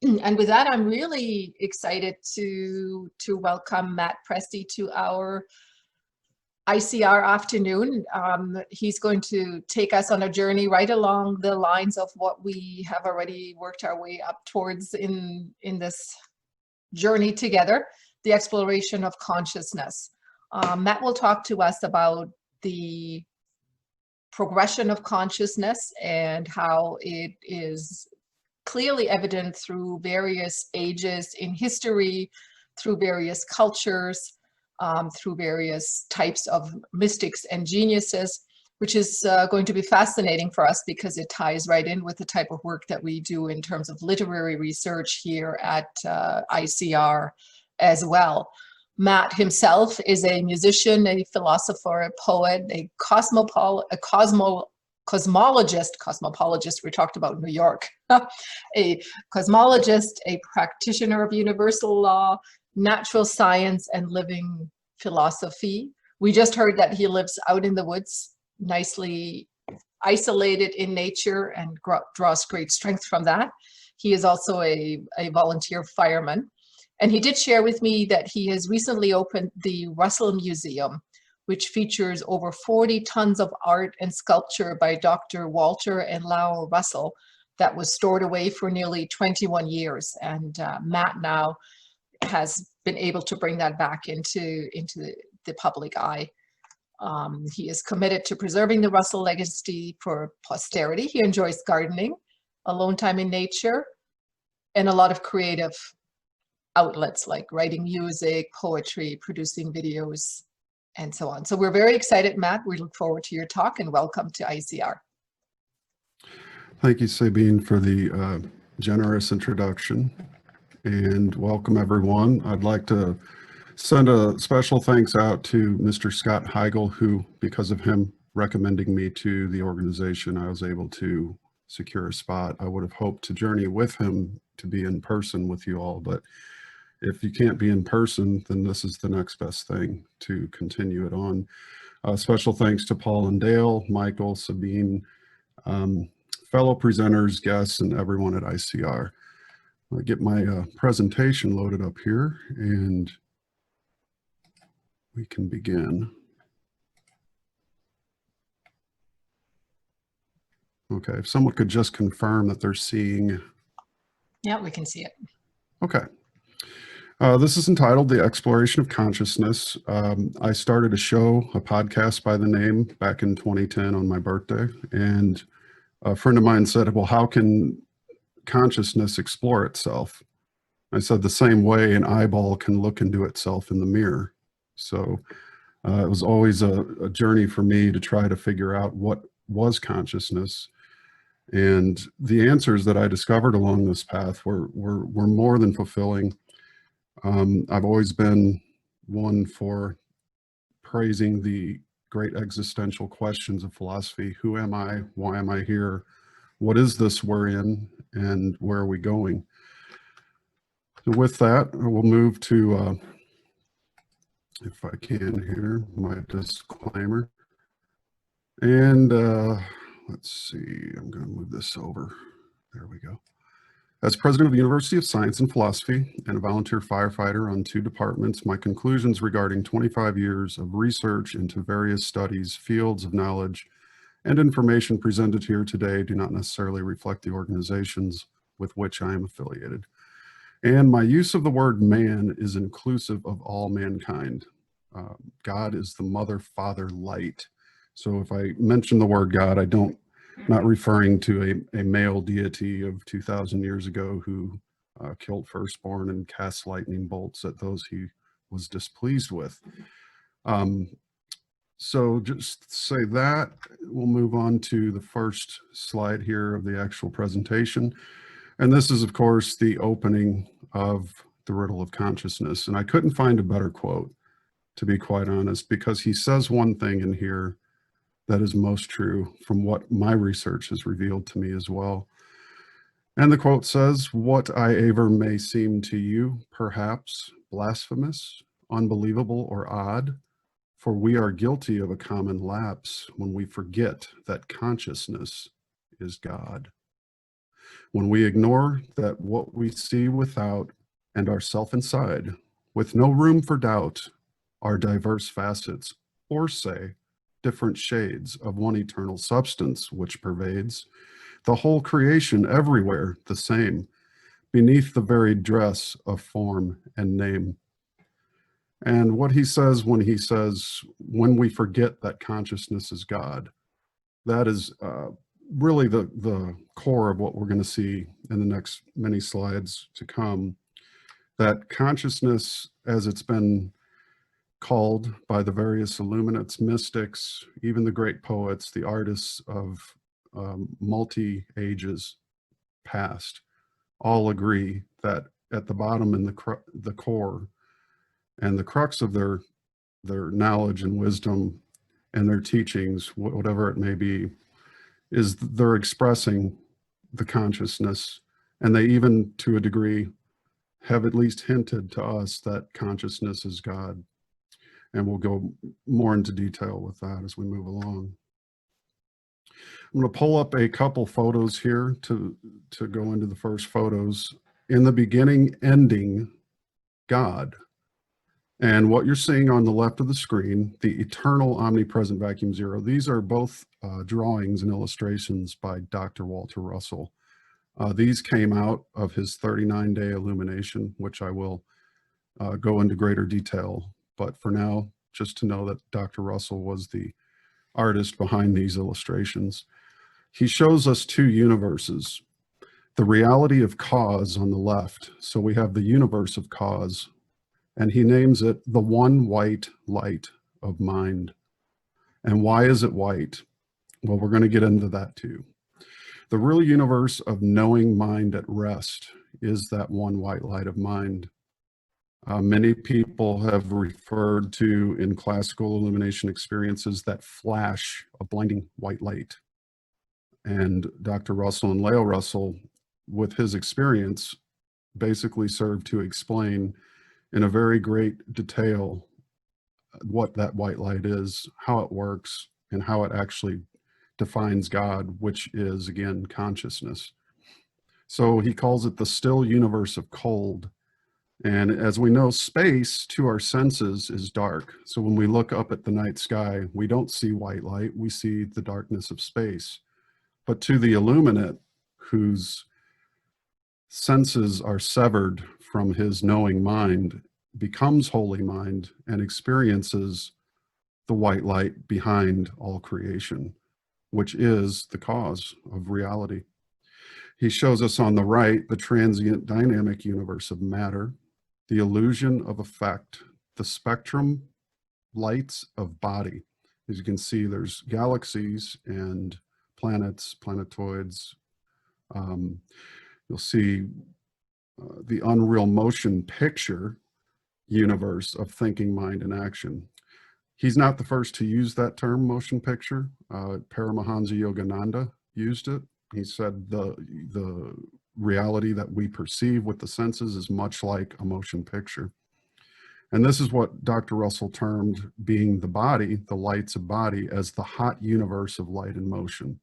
And with that, I'm really excited to welcome Matt Presti to our ICR afternoon. He's going to take us on a journey right along the lines of what we have already worked our way up towards in this journey together, the exploration of consciousness. Matt will talk to us about the progression of consciousness and how it is clearly evident through various ages in history, through various cultures, through various types of mystics and geniuses, which is going to be fascinating for us because it ties right in with the type of work that we do in terms of literary research here at ICR as well. Matt himself is a musician, a philosopher, a poet, a cosmologist, we talked about New York, a cosmologist, a practitioner of universal law, natural science, and living philosophy. We just heard that he lives out in the woods, nicely isolated in nature, and draws great strength from that. He is also a volunteer fireman. And he did share with me that he has recently opened the Russell Museum, which features over 40 tons of art and sculpture by Dr. Walter and Laura Russell that was stored away for nearly 21 years. And Matt now has been able to bring that back into the public eye. He is committed to preserving the Russell legacy for posterity. He enjoys gardening, alone time in nature, and a lot of creative outlets like writing music, poetry, producing videos, and so on. So we're very excited, Matt. We look forward to your talk, and welcome to ICR. Thank you, Sabine, for the generous introduction, and welcome everyone. I'd like to send a special thanks out to Mr. Scott Heigl, who, because of him recommending me to the organization, I was able to secure a spot. I would have hoped to journey with him to be in person with you all, but if you can't be in person, then this is the next best thing to continue it on. Special thanks to Paul and Dale, Michael, Sabine, fellow presenters, guests, and everyone at ICR. I'll get my presentation loaded up here and we can begin. Okay, if someone could just confirm that they're seeing. Yeah, we can see it. Okay. This is entitled The Exploration of Consciousness. I started a podcast by the name back in 2010 on my birthday. And a friend of mine said, well, how can consciousness explore itself? I said the same way an eyeball can look into itself in the mirror. So it was always a journey for me to try to figure out what was consciousness. And the answers that I discovered along this path were more than fulfilling. I've always been one for praising the great existential questions of philosophy. Who am I? Why am I here? What is this we're in? And where are we going? So with that, we'll move to, if I can here, my disclaimer. And let's see, I'm going to move this over. There we go. As president of the University of Science and Philosophy and a volunteer firefighter on 2 departments, my conclusions regarding 25 years of research into various studies, fields of knowledge, and information presented here today do not necessarily reflect the organizations with which I am affiliated. And my use of the word man is inclusive of all mankind. God is the mother, father, light. So if I mention the word God, not referring to a male deity of 2,000 years ago who killed firstborn and cast lightning bolts at those he was displeased with. So just say that, we'll move on to the first slide here of the actual presentation. And this is, of course, the opening of the riddle of consciousness. And I couldn't find a better quote, to be quite honest, because he says one thing in here that is most true from what my research has revealed to me as well. And the quote says, "Whatever may seem to you, perhaps blasphemous, unbelievable, or odd, for we are guilty of a common lapse when we forget that consciousness is God." When we ignore that what we see without and ourself inside, with no room for doubt, are diverse facets, or say, different shades of one eternal substance which pervades the whole creation everywhere the same, beneath the varied dress of form and name. And what he says, when we forget that consciousness is God, that is really the core of what we're going to see in the next many slides to come. That consciousness, as it's been called by the various illuminates, mystics, even the great poets, the artists of multi-ages past, all agree that at the bottom and the core and the crux of their knowledge and wisdom and their teachings, whatever it may be, is they're expressing the consciousness. And they even, to a degree, have at least hinted to us that consciousness is God. And we'll go more into detail with that as we move along. I'm going to pull up a couple photos here to go into the first photos. In the beginning, ending, God. And what you're seeing on the left of the screen, the eternal omnipresent vacuum zero, these are both drawings and illustrations by Dr. Walter Russell. These came out of his 39-day illumination, which I will go into greater detail. But for now, just to know that Dr. Russell was the artist behind these illustrations. He shows us two universes, the reality of cause on the left. So we have the universe of cause, and he names it the one white light of mind. And why is it white? Well, we're going to get into that too. The real universe of knowing mind at rest is that one white light of mind. Many people have referred to in classical illumination experiences that flash of blinding white light. And Dr. Russell and Leo Russell, with his experience, basically served to explain in a very great detail what that white light is, how it works, and how it actually defines God, which is, again, consciousness. So he calls it the still universe of cold. And as we know, space to our senses is dark. So when we look up at the night sky, we don't see white light, we see the darkness of space. But to the illuminate, whose senses are severed from his knowing mind, becomes holy mind and experiences the white light behind all creation, which is the cause of reality. He shows us on the right the transient dynamic universe of matter, the illusion of effect, the spectrum lights of body. As you can see, there's galaxies and planets, planetoids. You'll see the unreal motion picture universe of thinking, mind, and action. He's not the first to use that term, motion picture. Paramahansa Yogananda used it. He said the reality that we perceive with the senses is much like a motion picture. And this is what Dr. Russell termed being the body, the lights of body, as the hot universe of light and motion,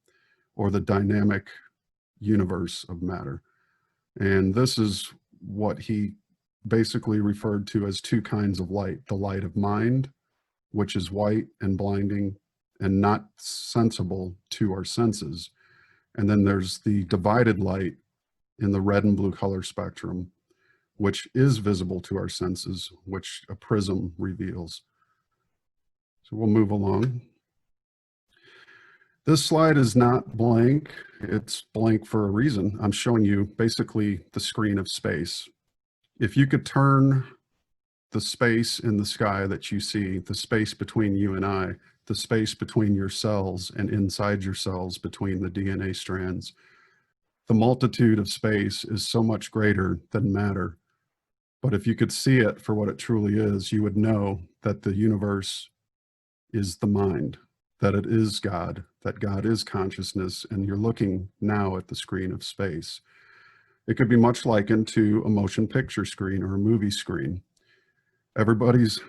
or the dynamic universe of matter. And this is what he basically referred to as two kinds of light: the light of mind, which is white and blinding and not sensible to our senses. And then there's the divided light in the red and blue color spectrum, which is visible to our senses, which a prism reveals. So we'll move along. This slide is not blank. It's blank for a reason. I'm showing you basically the screen of space. If you could turn the space in the sky that you see, the space between you and I, the space between your cells and inside your cells between the DNA strands, the multitude of space is so much greater than matter. But if you could see it for what it truly is, you would know that the universe is the mind, that it is God, that God is consciousness, and you're looking now at the screen of space. It could be much likened to a motion picture screen or a movie screen. Everybody's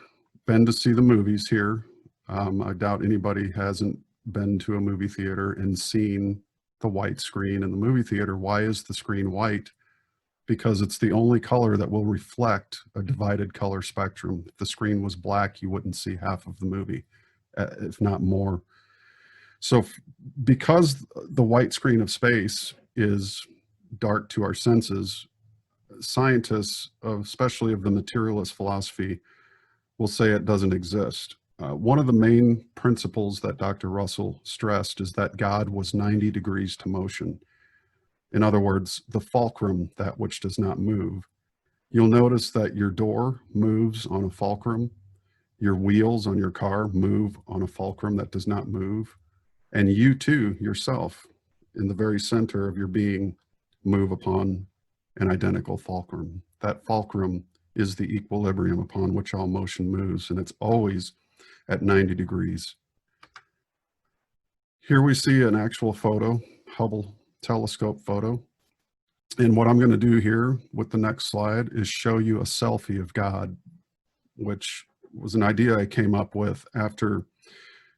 been to see the movies here. I doubt anybody hasn't been to a movie theater and seen the white screen in the movie theater. Why is the screen white? Because it's the only color that will reflect a divided color spectrum. If the screen was black, you wouldn't see half of the movie, if not more. So because the white screen of space is dark to our senses, scientists, especially of the materialist philosophy, will say it doesn't exist. One of the main principles that Dr. Russell stressed is that God was 90 degrees to motion. In other words, the fulcrum, that which does not move. You'll notice that your door moves on a fulcrum. Your wheels on your car move on a fulcrum that does not move. And you too, yourself, in the very center of your being, move upon an identical fulcrum. That fulcrum is the equilibrium upon which all motion moves, and it's always at 90 degrees. Here we see an actual photo, Hubble telescope photo. And what I'm going to do here with the next slide is show you a selfie of God, which was an idea I came up with after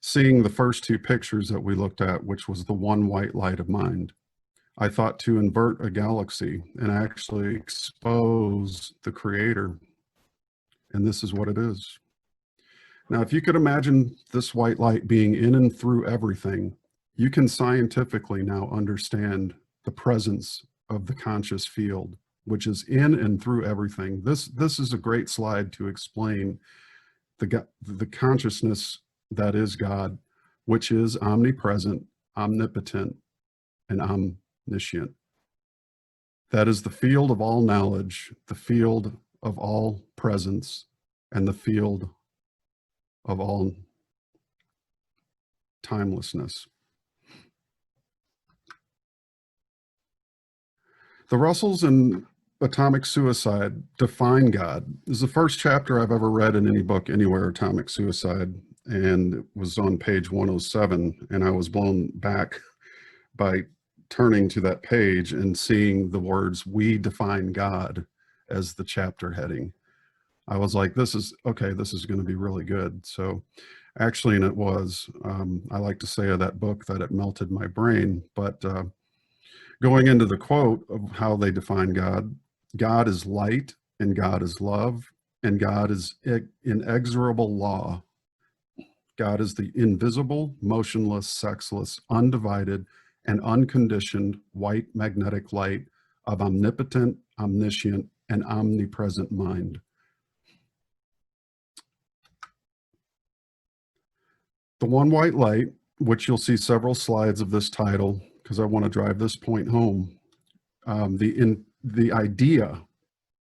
seeing the first two pictures that we looked at, which was the one white light of mind. I thought to invert a galaxy and actually expose the creator. And this is what it is. Now, if you could imagine this white light being in and through everything, you can scientifically now understand the presence of the conscious field, which is in and through everything. This is a great slide to explain the consciousness that is God, which is omnipresent, omnipotent, and omniscient. That is the field of all knowledge, the field of all presence, and the field of all timelessness. The Russells in Atomic Suicide define God. This is the first chapter I've ever read in any book anywhere, Atomic Suicide, and it was on page 107, and I was blown back by turning to that page and seeing the words, "We define God," as the chapter heading. I was like, this is going to be really good. So actually, and it was, I like to say of that book that it melted my brain, but going into the quote of how they define God, God is light and God is love and God is inexorable law. God is the invisible, motionless, sexless, undivided, and unconditioned white magnetic light of omnipotent, omniscient, and omnipresent mind. The one white light, which you'll see several slides of this title, because I want to drive this point home. The idea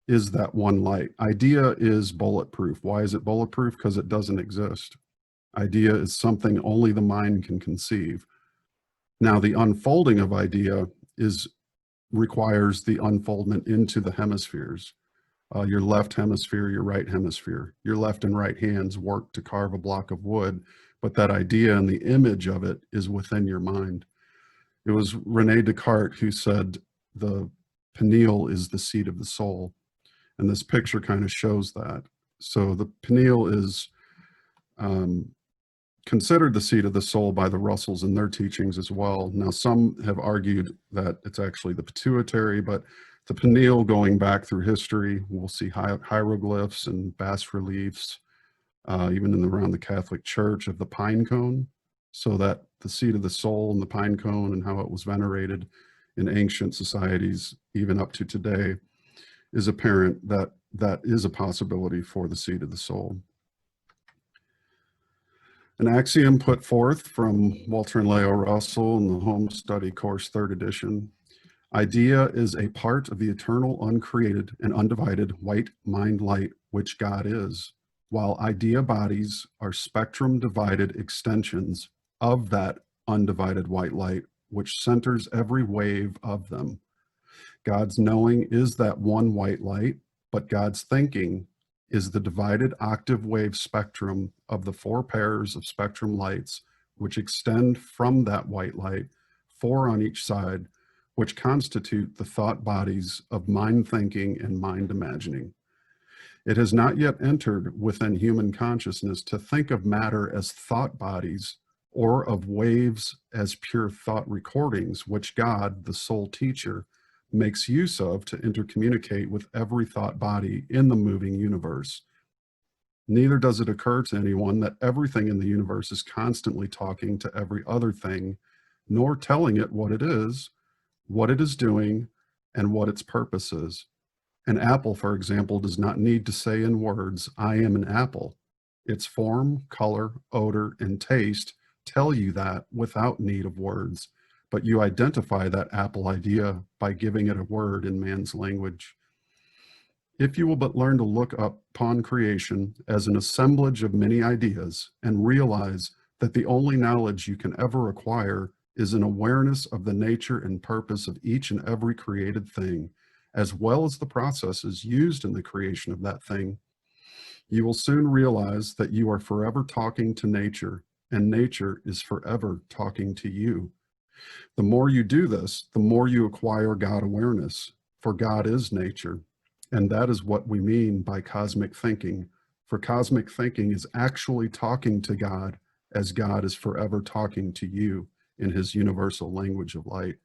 is that one light. Idea is bulletproof. Why is it bulletproof? Because it doesn't exist. Idea is something only the mind can conceive. Now, the unfolding of idea requires the unfoldment into the hemispheres. Your left hemisphere, your right hemisphere. Your left and right hands work to carve a block of wood, but that idea and the image of it is within your mind. It was Rene Descartes who said the pineal is the seat of the soul. And this picture kind of shows that. So the pineal is considered the seat of the soul by the Russells in their teachings as well. Now, some have argued that it's actually the pituitary, but the pineal, going back through history, we'll see hieroglyphs and bas reliefs, even around the Catholic Church, of the pine cone. So that the seat of the soul and the pine cone and how it was venerated in ancient societies, even up to today, is apparent that that is a possibility for the seat of the soul. An axiom put forth from Walter and Leo Russell in the Home Study Course 3rd edition: idea is a part of the eternal, uncreated, and undivided white mind light which God is, while idea bodies are spectrum-divided extensions of that undivided white light which centers every wave of them. God's knowing is that one white light, but God's thinking is the divided octave wave spectrum of the 4 pairs of spectrum lights which extend from that white light, 4 on each side, which constitute the thought bodies of mind thinking and mind imagining. It has not yet entered within human consciousness to think of matter as thought bodies or of waves as pure thought recordings, which God, the sole teacher, makes use of to intercommunicate with every thought body in the moving universe. Neither does it occur to anyone that everything in the universe is constantly talking to every other thing, nor telling it what it is doing, and what its purpose is. An apple, for example, does not need to say in words, "I am an apple." Its form, color, odor, and taste tell you that without need of words, but you identify that apple idea by giving it a word in man's language. If you will but learn to look upon creation as an assemblage of many ideas and realize that the only knowledge you can ever acquire is an awareness of the nature and purpose of each and every created thing, as well as the processes used in the creation of that thing, you will soon realize that you are forever talking to nature, and nature is forever talking to you. The more you do this, the more you acquire God awareness, for God is nature. And that is what we mean by cosmic thinking. For cosmic thinking is actually talking to God as God is forever talking to you in his universal language of light.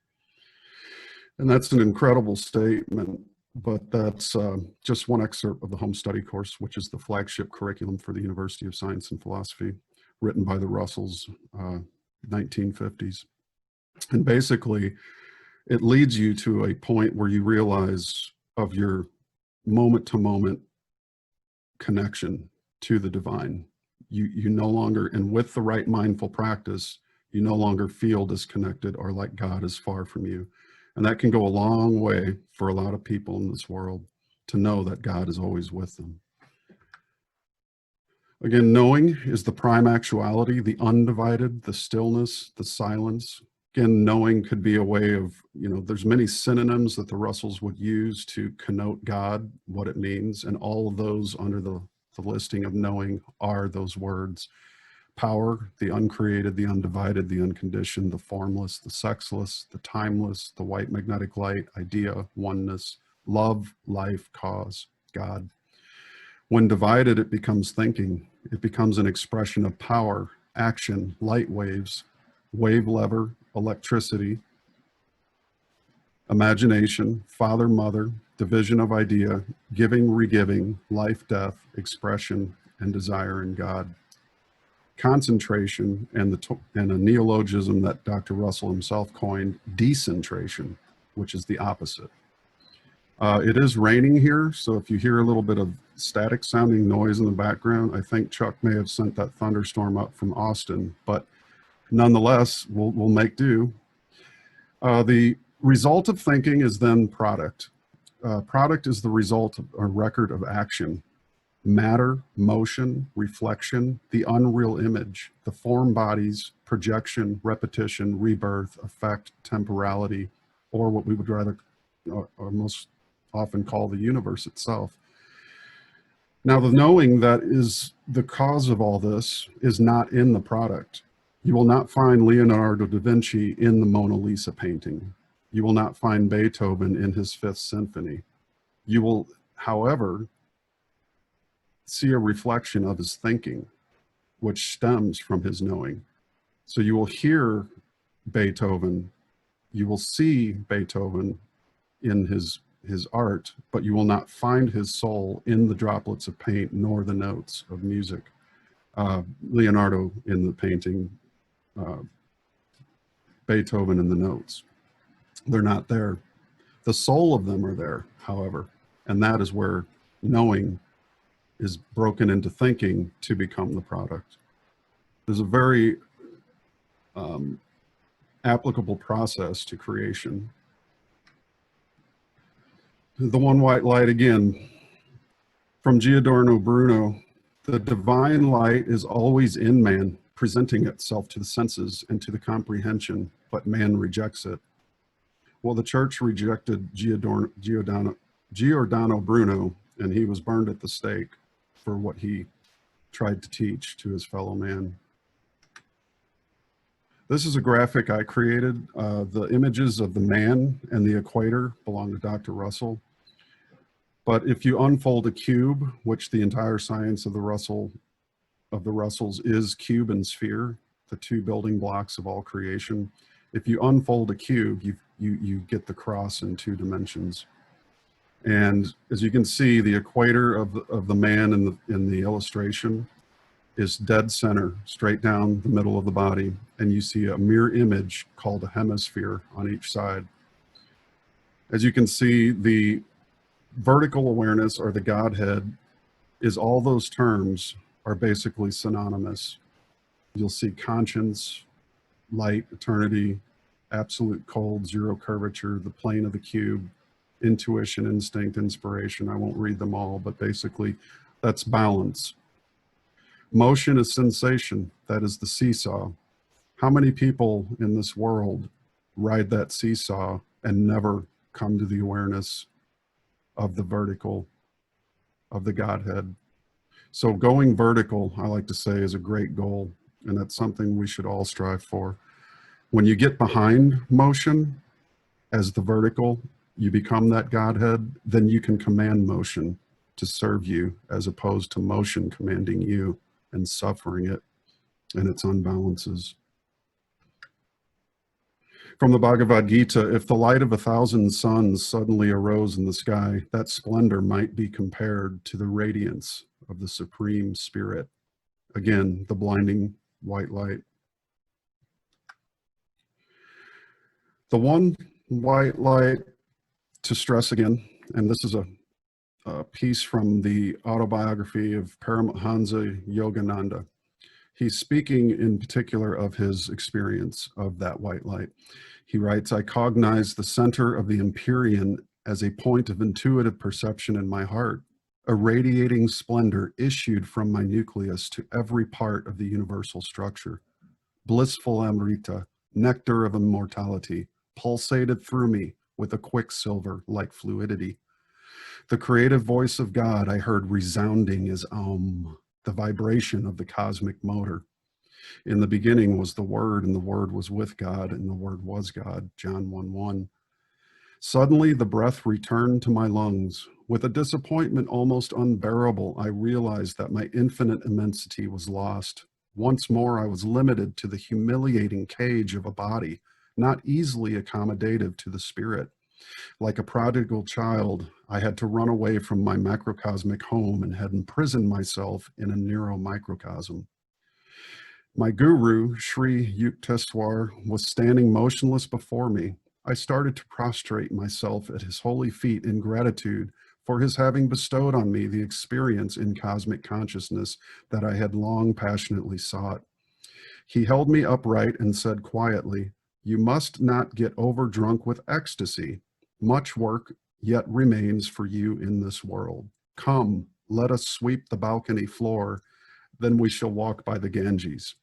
And that's an incredible statement, but that's just one excerpt of the home study course, which is the flagship curriculum for the University of Science and Philosophy, written by the Russells, 1950s. And basically, it leads you to a point where you realize of your moment-to-moment connection to the divine. You no longer, and with the right mindful practice, you no longer feel disconnected or like God is far from you. And that can go a long way for a lot of people in this world to know that God is always with them. Again, knowing is the prime actuality, the undivided, the stillness, the silence. Again, knowing could be a way of, there's many synonyms that the Russells would use to connote God, what it means, and all of those under the listing of knowing are those words. Power, the uncreated, the undivided, the unconditioned, the formless, the sexless, the timeless, the white magnetic light, idea, oneness, love, life, cause, God. When divided, it becomes thinking. It becomes an expression of power, action, light waves, wave lever, electricity, imagination, father, mother, division of idea, giving, regiving, life, death, expression, and desire in God. Concentration, and a neologism that Dr. Russell himself coined, decentration, which is the opposite. It is raining here, so if you hear a little bit of static sounding noise in the background, I think Chuck may have sent that thunderstorm up from Austin, but nonetheless, we'll make do. The result of thinking is then product. Product is the result of a record of action. Matter, motion, reflection, the unreal image, the form bodies, projection, repetition, rebirth, effect, temporality, or what we would rather or most often call the universe itself. Now, the knowing that is the cause of all this is not in the product. You will not find Leonardo da Vinci in the Mona Lisa painting. You will not find Beethoven in his Fifth Symphony. You will, however, see a reflection of his thinking, which stems from his knowing. So you will hear Beethoven, you will see Beethoven in his art, but you will not find his soul in the droplets of paint nor the notes of music. Leonardo in the painting, Beethoven in the notes. They're not there. The soul of them are there, however, and that is where knowing is broken into thinking to become the product. There's a very applicable process to creation. The one white light again, from Giordano Bruno, the divine light is always in man, presenting itself to the senses and to the comprehension, but man rejects it. Well, the church rejected Giordano Bruno, and he was burned at the stake for what he tried to teach to his fellow man. This is a graphic I created. The images of the man and the equator belong to Dr. Russell. But if you unfold a cube, which the entire science of the Russells is cube and sphere, the two building blocks of all creation. If you unfold a cube, you get the cross in two dimensions. And as you can see, the equator of the man in the illustration is dead center, straight down the middle of the body. And you see a mirror image called a hemisphere on each side. As you can see, the vertical awareness, or the Godhead, is all those terms are basically synonymous. You'll see conscience, light, eternity, absolute cold, zero curvature, the plane of the cube, intuition, instinct, inspiration. I won't read them all, but basically that's balance. Motion is sensation. That is the seesaw. How many people in this world ride that seesaw and never come to the awareness of the vertical, of the Godhead? So going vertical, I like to say, is a great goal, and that's something we should all strive for. When you get behind motion as the vertical, you become that Godhead, then you can command motion to serve you, as opposed to motion commanding you and suffering it and its unbalances. From the Bhagavad Gita, if the light of 1,000 suns suddenly arose in the sky, that splendor might be compared to the radiance of the Supreme Spirit. Again, the blinding white light. The one white light to stress again, and this is a piece from the autobiography of Paramahansa Yogananda. He's speaking in particular of his experience of that white light. He writes, I cognize the center of the Empyrean as a point of intuitive perception in my heart. A radiating splendor issued from my nucleus to every part of the universal structure. Blissful Amrita, nectar of immortality, pulsated through me with a quicksilver like fluidity. The creative voice of God I heard resounding as Om, the vibration of the cosmic motor. In the beginning was the Word, and the Word was with God, and the Word was God, John 1:1. Suddenly the breath returned to my lungs. With a disappointment almost unbearable, I realized that my infinite immensity was lost. Once more I was limited to the humiliating cage of a body, not easily accommodative to the spirit. Like a prodigal child, I had to run away from my macrocosmic home and had imprisoned myself in a narrow microcosm. My guru, Sri Yukteswar, was standing motionless before me. I started to prostrate myself at his holy feet in gratitude for his having bestowed on me the experience in cosmic consciousness that I had long passionately sought. He held me upright and said quietly, "You must not get overdrunk with ecstasy. Much work yet remains for you in this world. Come, let us sweep the balcony floor, then we shall walk by the Ganges."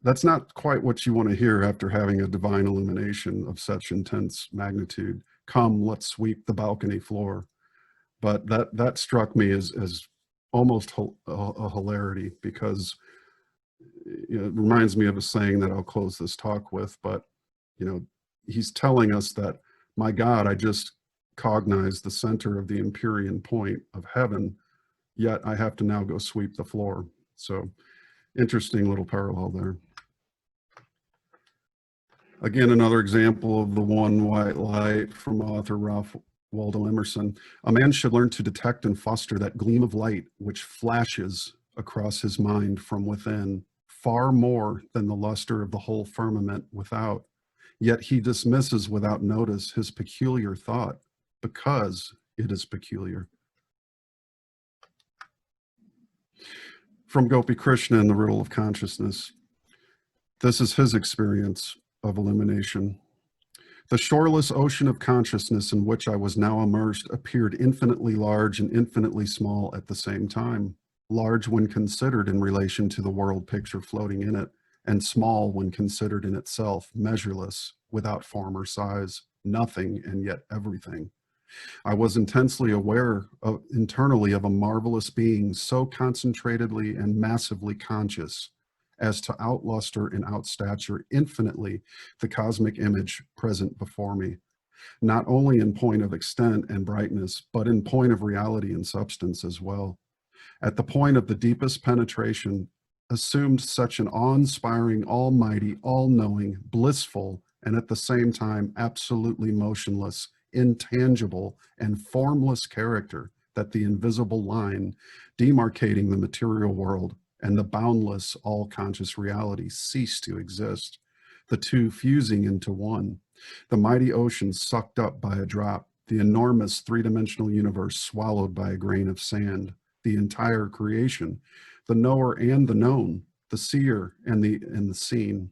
That's not quite what you want to hear after having a divine illumination of such intense magnitude. Come, let's sweep the balcony floor. But that struck me as almost a hilarity, because it reminds me of a saying that I'll close this talk with. But he's telling us that, my God, I just cognized the center of the Empyrean point of heaven, yet I have to now go sweep the floor. So interesting little parallel there. Again, another example of the one white light from author Ralph Waldo Emerson. A man should learn to detect and foster that gleam of light which flashes across his mind from within, far more than the luster of the whole firmament without. Yet he dismisses without notice his peculiar thought, because it is peculiar. From Gopi Krishna in The Riddle of Consciousness. This is his experience of illumination. The shoreless ocean of consciousness in which I was now immersed appeared infinitely large and infinitely small at the same time. Large when considered in relation to the world picture floating in it, and small when considered in itself, measureless, without form or size, nothing and yet everything. I was intensely aware internally of a marvelous being so concentratedly and massively conscious as to outluster and outstature infinitely the cosmic image present before me, not only in point of extent and brightness, but in point of reality and substance as well. At the point of the deepest penetration assumed such an awe-inspiring, almighty, all-knowing, blissful, and at the same time absolutely motionless, intangible, and formless character that the invisible line demarcating the material world and the boundless all-conscious reality ceased to exist, the two fusing into one, the mighty ocean sucked up by a drop, the enormous three-dimensional universe swallowed by a grain of sand, the entire creation, the knower and the known, the seer and the seen,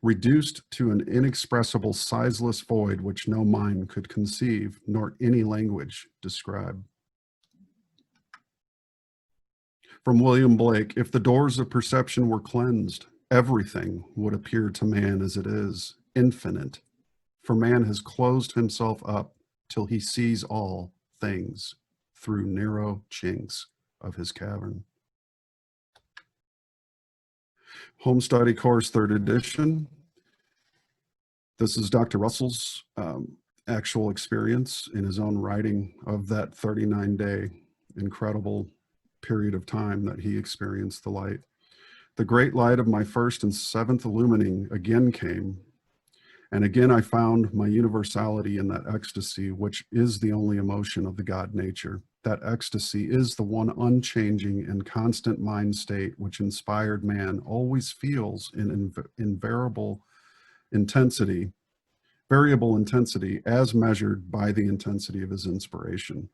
reduced to an inexpressible, sizeless void which no mind could conceive, nor any language describe. From William Blake, if the doors of perception were cleansed, everything would appear to man as it is, infinite. For man has closed himself up till he sees all things through narrow chinks of his cavern. Home Study Course, 3rd edition. This is Dr. Russell's actual experience in his own writing of that 39-day incredible period of time that he experienced the light. The great light of my first and seventh illumining again came, and again I found my universality in that ecstasy, which is the only emotion of the God nature. That ecstasy is the one unchanging and constant mind state which inspired man always feels in variable intensity as measured by the intensity of his inspiration.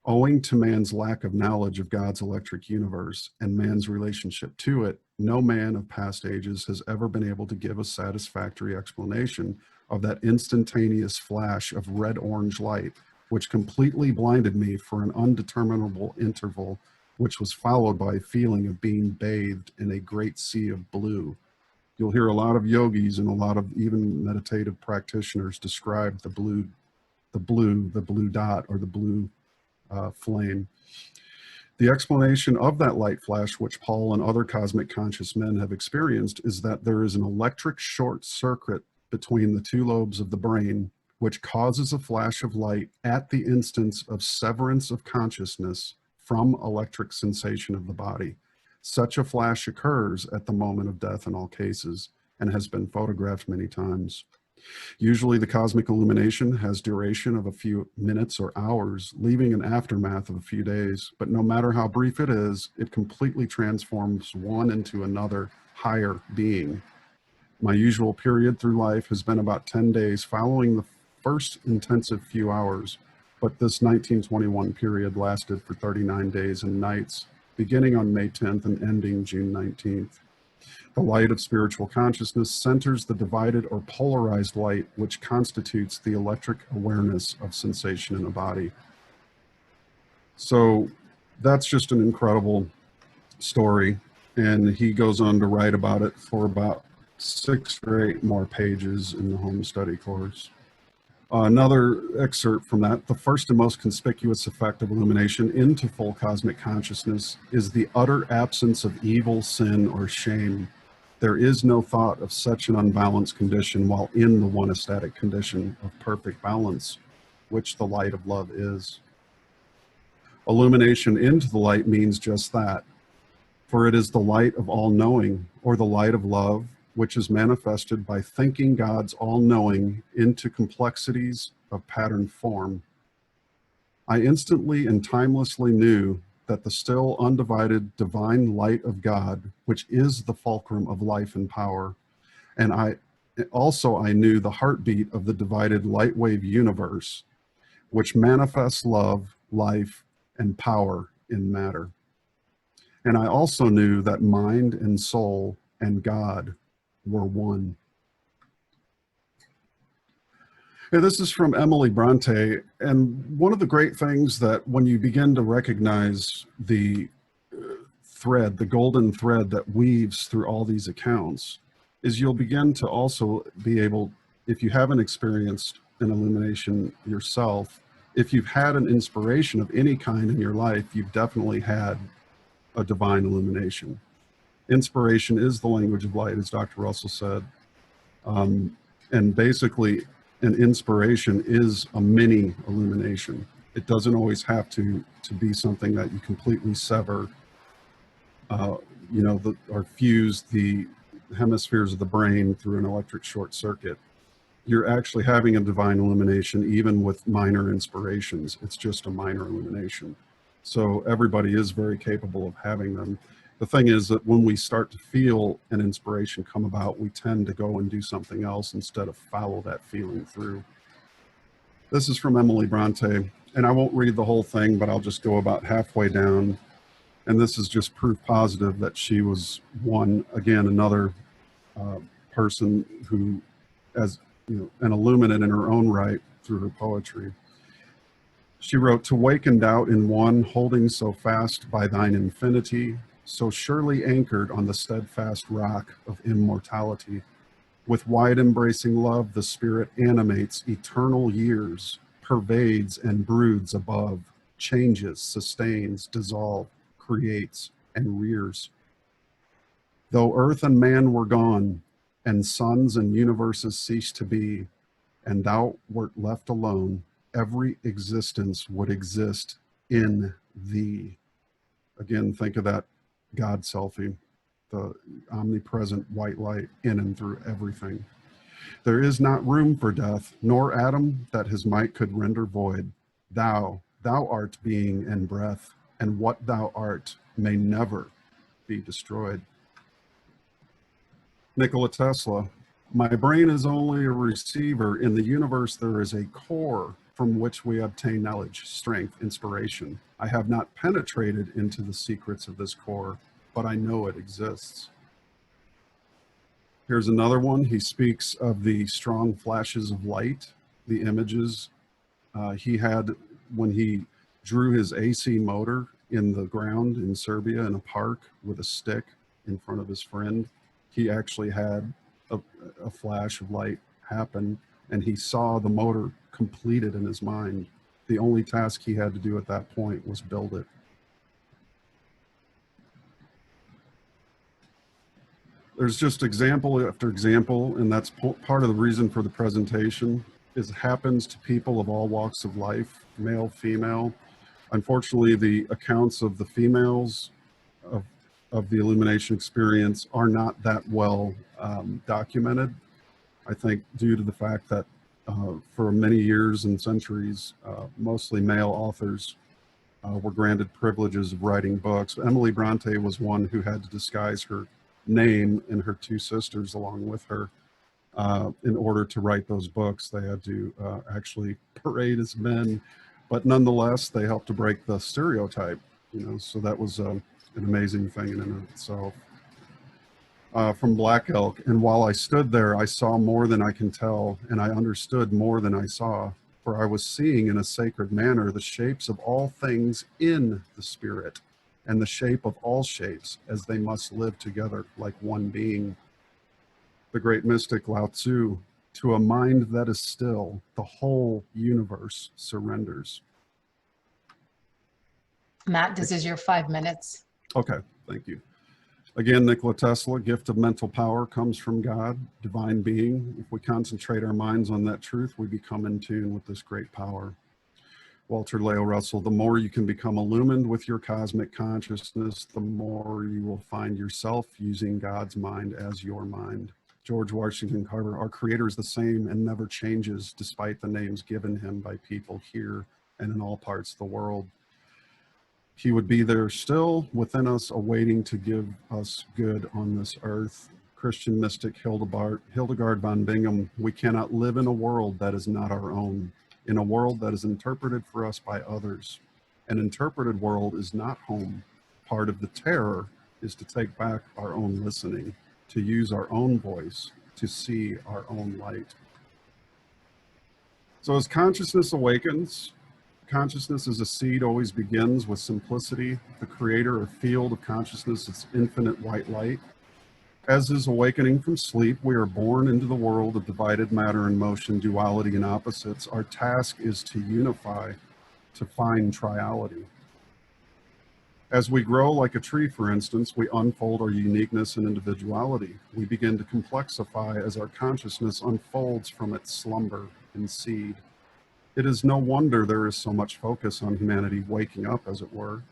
Owing to man's lack of knowledge of God's electric universe and man's relationship to it, no man of past ages has ever been able to give a satisfactory explanation of that instantaneous flash of red-orange light, which completely blinded me for an undeterminable interval, which was followed by a feeling of being bathed in a great sea of blue. You'll hear a lot of yogis and a lot of even meditative practitioners describe the blue dot or the blue flame. The explanation of that light flash, which Paul and other cosmic conscious men have experienced, is that there is an electric short circuit between the two lobes of the brain, which causes a flash of light at the instance of severance of consciousness from electric sensation of the body. Such a flash occurs at the moment of death in all cases and has been photographed many times. Usually the cosmic illumination has duration of a few minutes or hours, leaving an aftermath of a few days, but no matter how brief it is, it completely transforms one into another higher being. My usual period through life has been about 10 days following the first intensive few hours, but this 1921 period lasted for 39 days and nights, beginning on May 10th and ending June 19th. The light of spiritual consciousness centers the divided or polarized light, which constitutes the electric awareness of sensation in a body. So that's just an incredible story. And he goes on to write about it for about 6 or 8 more pages in the home study course. Another excerpt from that: the first and most conspicuous effect of illumination into full cosmic consciousness is the utter absence of evil, sin, or shame. There is no thought of such an unbalanced condition while in the one ecstatic condition of perfect balance, which the light of love is. Illumination into the light means just that, for it is the light of all knowing, or the light of love, which is manifested by thinking God's all-knowing into complexities of pattern form. I instantly and timelessly knew that the still undivided divine light of God, which is the fulcrum of life and power, and I knew the heartbeat of the divided light wave universe, which manifests love, life, and power in matter. And I also knew that mind and soul and God were one. And this is from Emily Bronte, and one of the great things that when you begin to recognize the thread, the golden thread that weaves through all these accounts, is you'll begin to also be able, if you haven't experienced an illumination yourself, if you've had an inspiration of any kind in your life, you've definitely had a divine illumination. Inspiration is the language of light, as Dr. Russell said. And basically, an inspiration is a mini illumination. It doesn't always have to be something that you completely sever or fuse the hemispheres of the brain through an electric short circuit. You're actually having a divine illumination, even with minor inspirations. It's just a minor illumination. So everybody is very capable of having them. The thing is that when we start to feel an inspiration come about, we tend to go and do something else instead of follow that feeling through. This is from Emily Bronte, and I won't read the whole thing, but I'll just go about halfway down. And this is just proof positive that she was another person who, as an illuminate in her own right through her poetry. She wrote, "To waken doubt in one, holding so fast by thine infinity, so surely anchored on the steadfast rock of immortality. With wide embracing love, the spirit animates eternal years, pervades and broods above, changes, sustains, dissolves, creates, and rears. Though earth and man were gone, and suns and universes ceased to be, and thou wert left alone, every existence would exist in thee." Again, think of that God selfie, the omnipresent white light in and through everything. "There is not room for death, nor atom that his might could render void. Thou art being and breath, and what thou art may never be destroyed." Nikola Tesla, "My brain is only a receiver. In the universe, there is a core from which we obtain knowledge, strength, inspiration. I have not penetrated into the secrets of this core, but I know it exists." Here's another one. He speaks of the strong flashes of light, the images he had when he drew his AC motor in the ground in Serbia in a park with a stick in front of his friend. He actually had a flash of light happen, and he saw the motor completed in his mind. The only task he had to do at that point was build it. There's just example after example, and that's part of the reason for the presentation. It happens to people of all walks of life, male, female. Unfortunately, the accounts of the females of the illumination experience are not that well documented. I think due to the fact that for many years and centuries, mostly male authors were granted privileges of writing books. Emily Bronte was one who had to disguise her name and her two sisters along with her in order to write those books. They had to actually parade as men, but nonetheless, they helped to break the stereotype, so that was an amazing thing in and of itself. From Black Elk, "And while I stood there, I saw more than I can tell, and I understood more than I saw, for I was seeing in a sacred manner the shapes of all things in the spirit, and the shape of all shapes as they must live together like one being." The great mystic Lao Tzu, "To a mind that is still, the whole universe surrenders." Matt, this is your 5 minutes. Okay, thank you. Again, Nikola Tesla, "Gift of mental power comes from God, divine being. If we concentrate our minds on that truth, we become in tune with this great power." Walter Leo Russell, "The more you can become illumined with your cosmic consciousness, the more you will find yourself using God's mind as your mind." George Washington Carver, "Our Creator is the same and never changes despite the names given him by people here and in all parts of the world. He would be there still within us, awaiting to give us good on this earth." Christian mystic Hildegard von Bingen, "We cannot live in a world that is not our own, in a world that is interpreted for us by others. An interpreted world is not home. Part of the terror is to take back our own listening, to use our own voice, to see our own light." So as consciousness awakens, consciousness as a seed always begins with simplicity. The creator or field of consciousness is infinite white light. As is awakening from sleep, we are born into the world of divided matter and motion, duality and opposites. Our task is to unify, to find triality. As we grow like a tree, for instance, we unfold our uniqueness and individuality. We begin to complexify as our consciousness unfolds from its slumber and seed. It is no wonder there is so much focus on humanity waking up, as it were.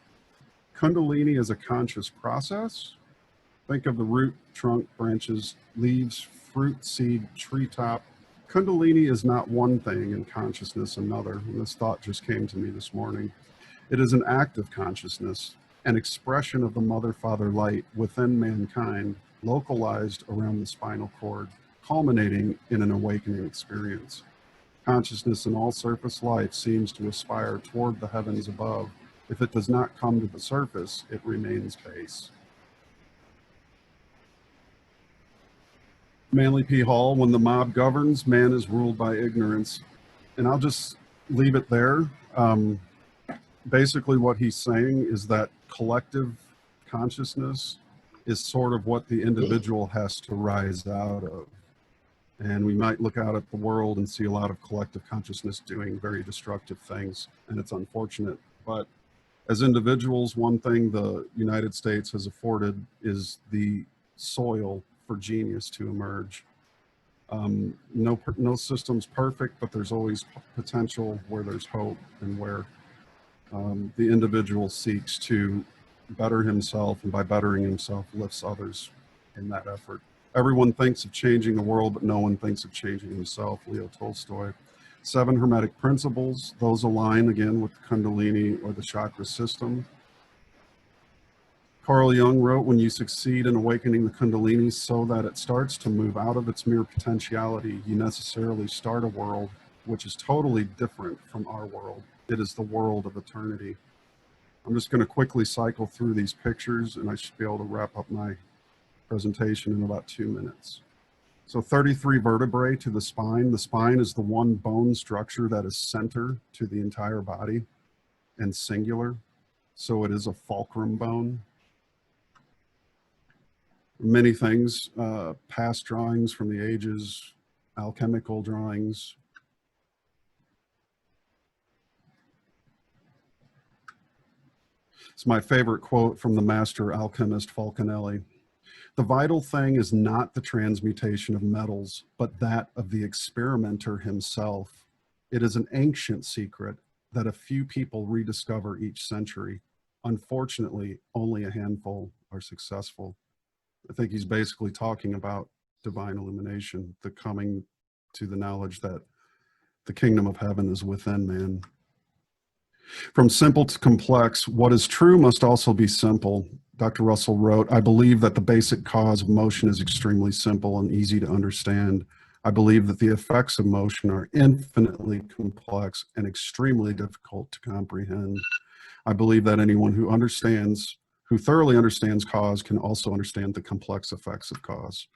Kundalini is a conscious process. Think of the root, trunk, branches, leaves, fruit, seed, treetop. Kundalini is not one thing and consciousness another. And this thought just came to me this morning. It is an act of consciousness, an expression of the Mother Father light within mankind, localized around the spinal cord, culminating in an awakening experience. Consciousness in all surface life seems to aspire toward the heavens above. If it does not come to the surface, it remains base. Manly P. Hall, when the mob governs, man is ruled by ignorance. And I'll just leave it there. Basically what he's saying is that collective consciousness is sort of what the individual has to rise out of. And we might look out at the world and see a lot of collective consciousness doing very destructive things, and it's unfortunate. But as individuals, one thing the United States has afforded is the soil for genius to emerge. No system's perfect, but there's always potential where there's hope, and where the individual seeks to better himself, and by bettering himself lifts others in that effort. Everyone thinks of changing the world, but no one thinks of changing himself. Leo Tolstoy. 7 Hermetic principles. Those align again with the Kundalini or the chakra system. Carl Jung wrote, when you succeed in awakening the Kundalini so that it starts to move out of its mere potentiality, you necessarily start a world which is totally different from our world. It is the world of eternity. I'm just going to quickly cycle through these pictures, and I should be able to wrap up my presentation in about 2 minutes. So 33 vertebrae to the spine. The spine is the one bone structure that is center to the entire body and singular. So it is a fulcrum bone. Many things, past drawings from the ages, alchemical drawings. It's my favorite quote from the master alchemist Falconelli. The vital thing is not the transmutation of metals, but that of the experimenter himself. It is an ancient secret that a few people rediscover each century. Unfortunately, only a handful are successful. I think he's basically talking about divine illumination, the coming to the knowledge that the kingdom of heaven is within man. From simple to complex, what is true must also be simple. Dr. Russell wrote, I believe that the basic cause of motion is extremely simple and easy to understand. I believe that the effects of motion are infinitely complex and extremely difficult to comprehend. I believe that anyone who thoroughly understands cause can also understand the complex effects of cause.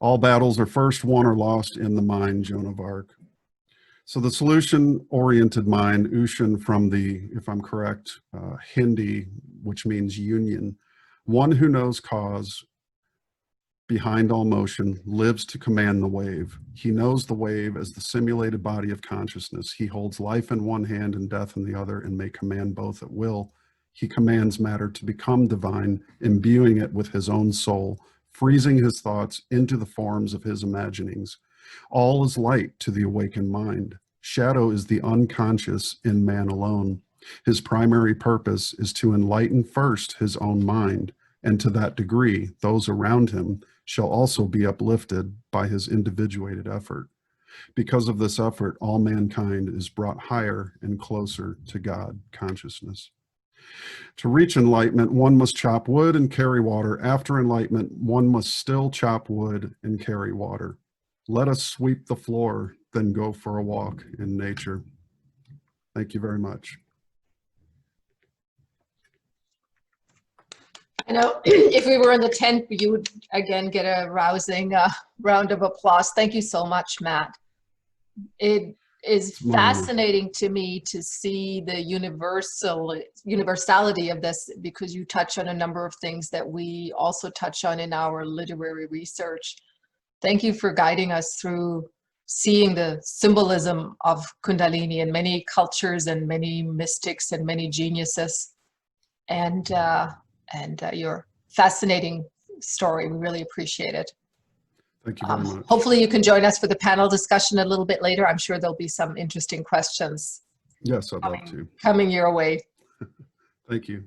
All battles are first won or lost in the mind, Joan of Arc. So the solution-oriented mind, Ushan from the, if I'm correct, Hindi, which means union, one who knows cause behind all motion, lives to command the wave. He knows the wave as the simulated body of consciousness. He holds life in one hand and death in the other, and may command both at will. He commands matter to become divine, imbuing it with his own soul, freezing his thoughts into the forms of his imaginings. All is light to the awakened mind. Shadow is the unconscious in man alone. His primary purpose is to enlighten first his own mind, and to that degree, those around him shall also be uplifted by his individuated effort. Because of this effort, all mankind is brought higher and closer to God consciousness. To reach enlightenment, one must chop wood and carry water. After enlightenment, one must still chop wood and carry water. Let us sweep the floor, then go for a walk in nature. Thank you very much. I know if we were in the tent, you would again get a rousing round of applause. Thank you so much, Matt. It is fascinating to me to see the universality of this, because you touch on a number of things that we also touch on in our literary research. Thank you for guiding us through seeing the symbolism of Kundalini in many cultures and many mystics and many geniuses, and your fascinating story. We really appreciate it. Thank you very much. Hopefully you can join us for the panel discussion a little bit later. I'm sure there'll be some interesting questions. Yes, I'd love to. Coming your way. Thank you.